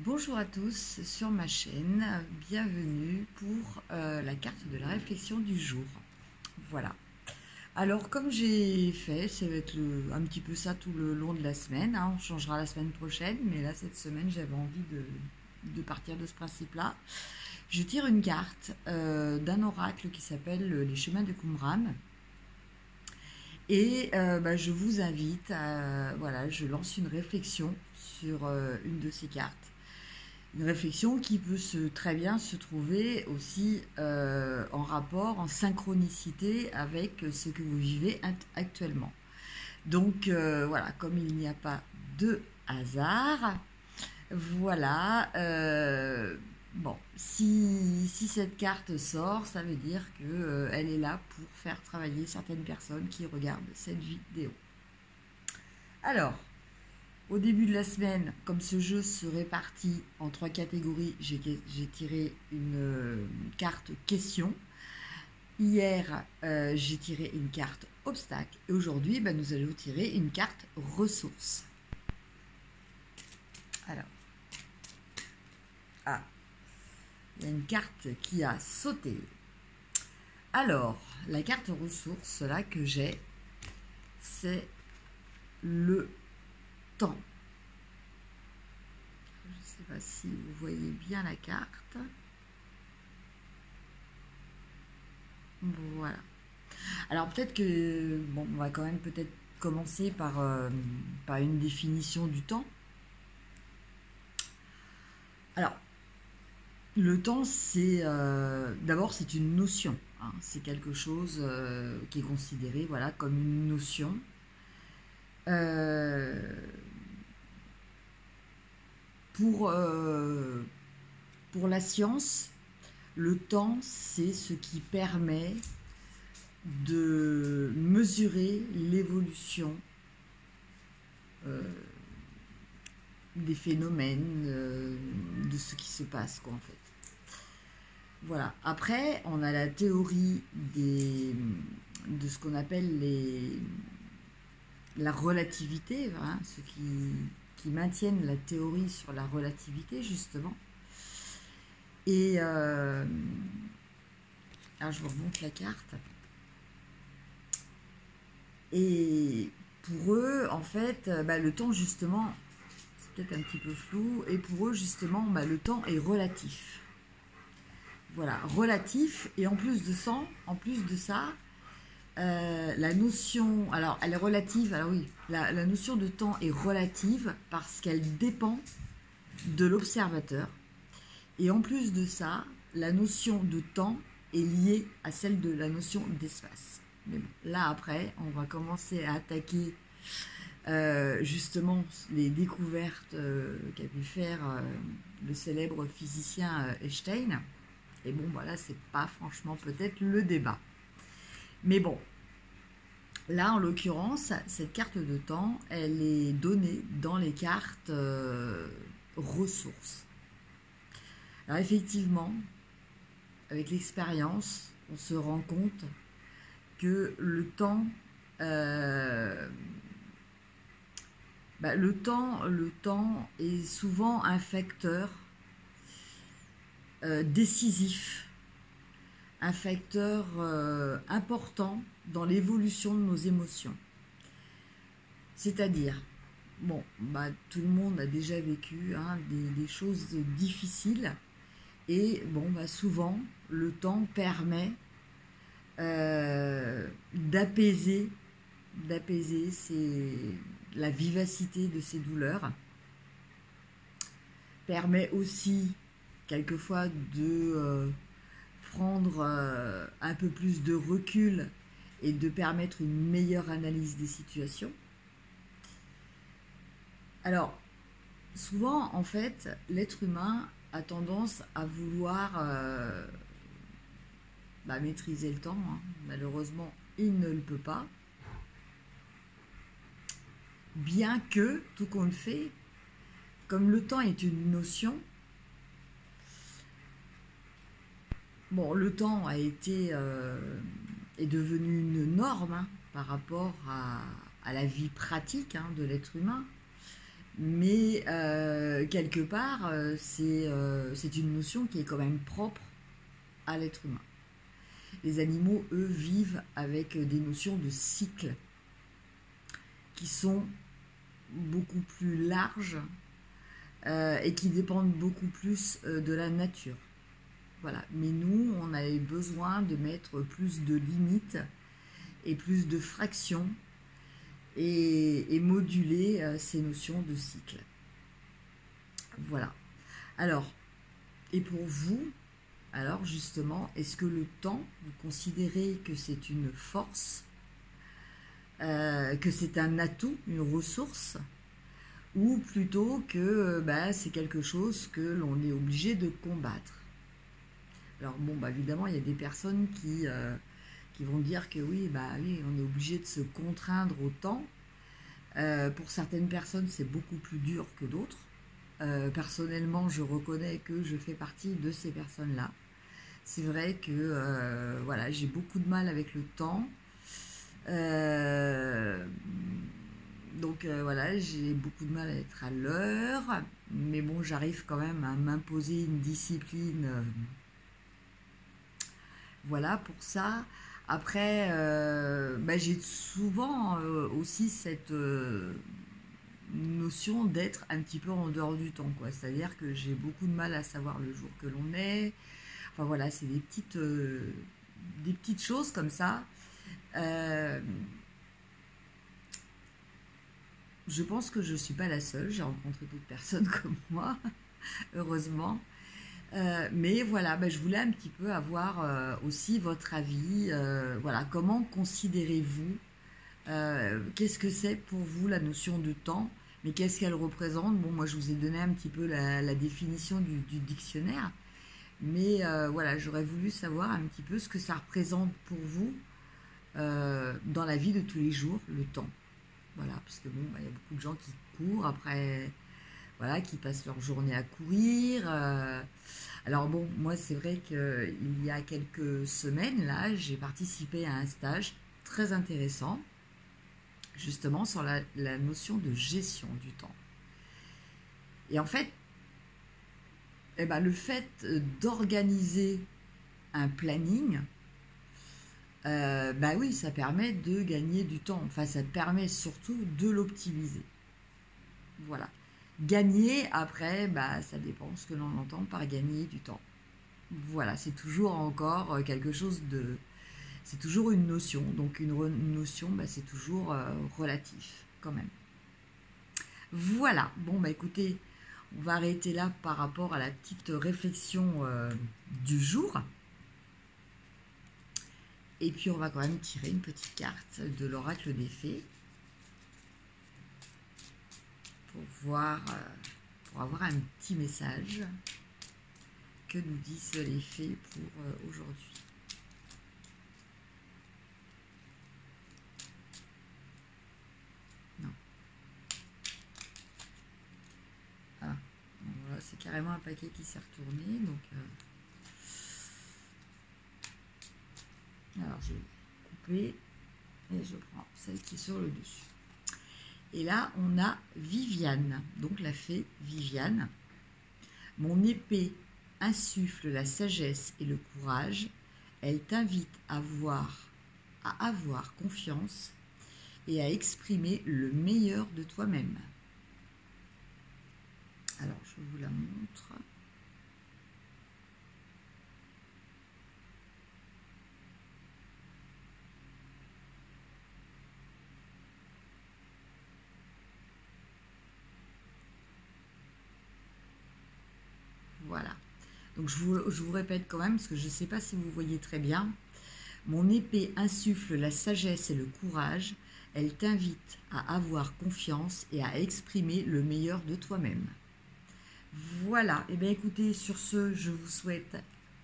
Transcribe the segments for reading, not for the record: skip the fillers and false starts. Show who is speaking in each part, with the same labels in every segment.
Speaker 1: Bonjour à tous sur ma chaîne, bienvenue pour la carte de la réflexion du jour. Voilà. Alors comme j'ai fait, ça va être un petit peu ça tout le long de la semaine, hein. On changera la semaine prochaine, mais là cette semaine j'avais envie de partir de ce principe-là. Je tire une carte d'un oracle qui s'appelle les chemins de Qumran. Et je vous invite à, voilà, je lance une réflexion sur une de ces cartes. Une réflexion qui peut très bien se trouver aussi en rapport, en synchronicité avec ce que vous vivez actuellement. Donc voilà, comme il n'y a pas de hasard, voilà, bon, si cette carte sort, ça veut dire qu'elle est là pour faire travailler certaines personnes qui regardent cette vidéo. Alors, au début de la semaine, comme ce jeu se répartit en 3 catégories, j'ai tiré une carte question. Hier, j'ai tiré une carte obstacle. Et aujourd'hui, nous allons tirer une carte ressources. Alors, il y a une carte qui a sauté. Alors, la carte ressources là que j'ai, c'est le temps. Je ne sais pas si vous voyez bien la carte. Voilà. Alors peut-être que, bon, on va quand même peut-être commencer par une définition du temps. Alors, le temps, c'est d'abord c'est une notion. Hein, c'est quelque chose qui est considéré, voilà, comme une notion. Pour la science, le temps, c'est ce qui permet de mesurer l'évolution des phénomènes, de ce qui se passe, quoi, en fait. Voilà. Après, on a la théorie de ce qu'on appelle la relativité, hein, ceux qui maintiennent la théorie sur la relativité, justement. Et alors, je vous remonte la carte. Et pour eux, en fait, le temps, justement, c'est peut-être un petit peu flou, et pour eux, justement, le temps est relatif. Voilà, relatif, et en plus de ça, la notion, alors elle est relative, alors oui, la notion de temps est relative parce qu'elle dépend de l'observateur. Et en plus de ça, la notion de temps est liée à celle de la notion d'espace. Mais bon, là après, on va commencer à attaquer justement les découvertes qu'a pu faire le célèbre physicien Einstein. Et bon, voilà, c'est pas franchement peut-être le débat. Mais bon, là en l'occurrence, cette carte de temps, elle est donnée dans les cartes ressources. Alors effectivement, avec l'expérience, on se rend compte que le temps, le temps est souvent un facteur décisif, un facteur important dans l'évolution de nos émotions. C'est-à-dire, bon, tout le monde a déjà vécu des choses difficiles. Et bon, souvent, le temps permet d'apaiser la vivacité de ces douleurs. Permet aussi, quelquefois, de prendre un peu plus de recul et de permettre une meilleure analyse des situations. Alors, souvent, en fait, l'être humain a tendance à vouloir maîtriser le temps. Hein. Malheureusement, il ne le peut pas. Bien que, tout compte fait, comme le temps est une notion, bon, le temps a été est devenu une norme par rapport à la vie pratique de l'être humain. Mais quelque part, c'est une notion qui est quand même propre à l'être humain. Les animaux, eux, vivent avec des notions de cycle qui sont beaucoup plus larges et qui dépendent beaucoup plus de la nature. Voilà. Mais nous, on avait besoin de mettre plus de limites et plus de fractions et moduler ces notions de cycle. Voilà. Alors, et pour vous, alors justement, est-ce que le temps, vous considérez que c'est une force, que c'est un atout, une ressource, ou plutôt que c'est quelque chose que l'on est obligé de combattre? Alors bon, évidemment, il y a des personnes qui vont dire que oui, oui, on est obligé de se contraindre au temps. Pour certaines personnes, c'est beaucoup plus dur que d'autres. Personnellement, je reconnais que je fais partie de ces personnes-là. C'est vrai que voilà, j'ai beaucoup de mal avec le temps. Donc voilà, j'ai beaucoup de mal à être à l'heure. Mais bon, j'arrive quand même à m'imposer une discipline. Voilà pour ça. Après, j'ai souvent aussi cette notion d'être un petit peu en dehors du temps, quoi. C'est-à-dire que j'ai beaucoup de mal à savoir le jour que l'on est. Enfin voilà, c'est des petites choses comme ça. Je pense que je ne suis pas la seule. J'ai rencontré d'autres personnes comme moi, heureusement. Mais voilà, je voulais un petit peu avoir aussi votre avis. Voilà, comment considérez-vous qu'est-ce que c'est pour vous la notion de temps? Mais qu'est-ce qu'elle représente? Bon, moi je vous ai donné un petit peu la définition du dictionnaire. Mais voilà, j'aurais voulu savoir un petit peu ce que ça représente pour vous dans la vie de tous les jours, le temps. Voilà, parce que bon, il y a beaucoup de gens qui courent après, voilà, qui passent leur journée à courir. Alors bon, moi c'est vrai qu'il y a quelques semaines, là, j'ai participé à un stage très intéressant, justement sur la notion de gestion du temps. Et en fait, le fait d'organiser un planning, oui, ça permet de gagner du temps. Enfin, ça permet surtout de l'optimiser. Voilà. Gagner, après, ça dépend ce que l'on entend par gagner du temps. Voilà, c'est toujours encore quelque chose de... C'est toujours une notion. Donc une notion, c'est toujours relatif quand même. Voilà. Bon, écoutez, on va arrêter là par rapport à la petite réflexion du jour. Et puis on va quand même tirer une petite carte de l'oracle des fées pour voir, pour avoir un petit message que nous disent les fées pour aujourd'hui. Non. Ah, voilà, c'est carrément un paquet qui s'est retourné, donc... Alors je vais couper et je prends celle qui est sur le dessus. Et là on a Viviane, donc la fée Viviane. Mon épée insuffle la sagesse et le courage. Elle t'invite à avoir confiance et à exprimer le meilleur de toi-même. Alors je vous la montre. Voilà. Donc je vous répète quand même, parce que je ne sais pas si vous voyez très bien. Mon épée insuffle la sagesse et le courage. Elle t'invite à avoir confiance et à exprimer le meilleur de toi-même. Voilà. Et bien écoutez, sur ce, je vous souhaite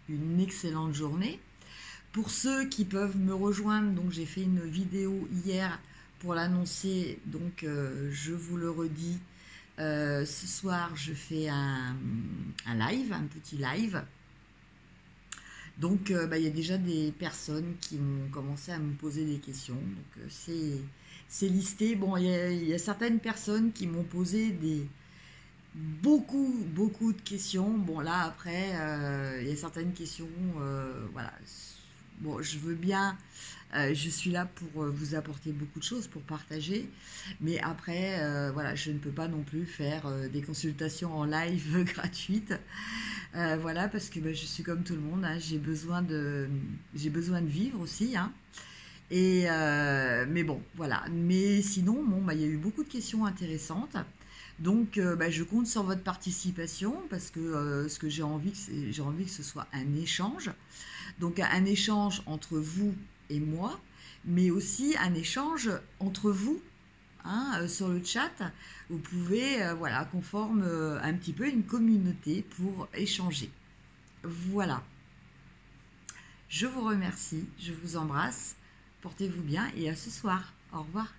Speaker 1: une excellente journée. Pour ceux qui peuvent me rejoindre, donc j'ai fait une vidéo hier pour l'annoncer, donc je vous le redis. Ce soir, je fais un live, un petit live. Donc, il y a déjà des personnes qui ont commencé à me poser des questions. Donc, c'est listé. Bon, il y a certaines personnes qui m'ont posé beaucoup de questions. Bon, là, après, il y a certaines questions, voilà. Bon, je veux bien, je suis là pour vous apporter beaucoup de choses, pour partager. Mais après, voilà, je ne peux pas non plus faire des consultations en live gratuites. Voilà, parce que je suis comme tout le monde, hein, j'ai besoin de vivre aussi, hein. Et mais bon, voilà. Mais sinon, bon, il y a eu beaucoup de questions intéressantes. Donc, je compte sur votre participation parce que ce que j'ai envie que ce soit un échange. Donc, un échange entre vous et moi, mais aussi un échange entre vous, hein, sur le chat. Vous pouvez, voilà, qu'on forme un petit peu une communauté pour échanger. Voilà. Je vous remercie, je vous embrasse. Portez-vous bien et à ce soir. Au revoir.